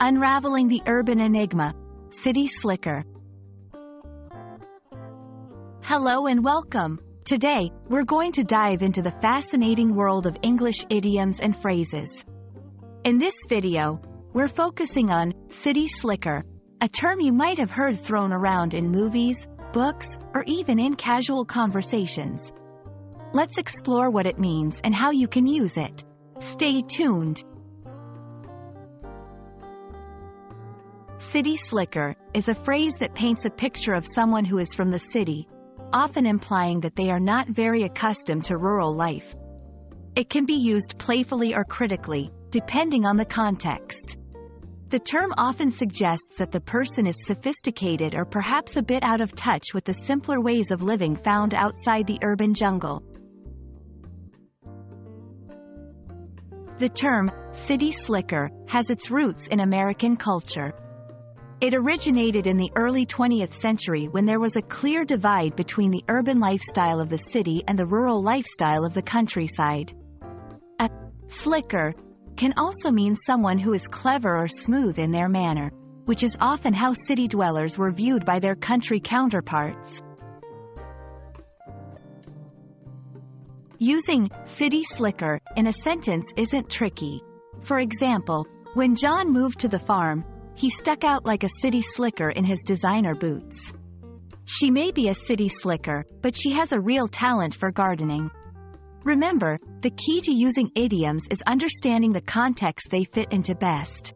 Unraveling the Urban Enigma, City Slicker. Hello and welcome. Today, we're going to dive into the fascinating world of English idioms and phrases. In this video, we're focusing on city slicker, a term you might have heard thrown around in movies, books, or even in casual conversations. Let's explore what it means and how you can use it. Stay tuned. City slicker is a phrase that paints a picture of someone who is from the city, often implying that they are not very accustomed to rural life. It can be used playfully or critically, depending on the context. The term often suggests that the person is sophisticated or perhaps a bit out of touch with the simpler ways of living found outside the urban jungle. The term, city slicker, has its roots in American culture. It originated in the early 20th century when there was a clear divide between the urban lifestyle of the city and the rural lifestyle of the countryside. A slicker can also mean someone who is clever or smooth in their manner, which is often how city dwellers were viewed by their country counterparts. Using city slicker in a sentence isn't tricky. For example, when John moved to the farm, he stuck out like a city slicker in his designer boots. She may be a city slicker, but she has a real talent for gardening. Remember, the key to using idioms is understanding the context they fit into best.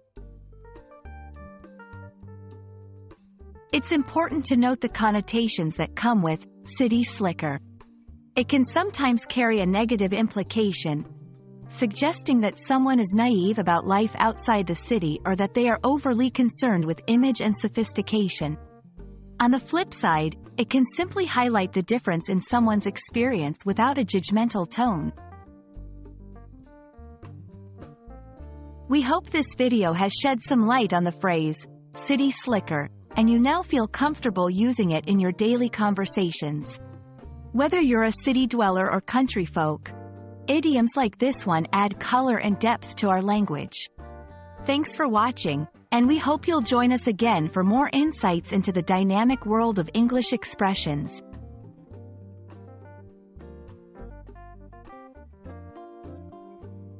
It's important to note the connotations that come with city slicker. It can sometimes carry a negative implication, suggesting that someone is naive about life outside the city or that they are overly concerned with image and sophistication. On the flip side, it can simply highlight the difference in someone's experience without a judgmental tone. We hope this video has shed some light on the phrase, city slicker, and you now feel comfortable using it in your daily conversations. Whether you're a city dweller or country folk, idioms like this one add color and depth to our language. Thanks for watching, and we hope you'll join us again for more insights into the dynamic world of English expressions.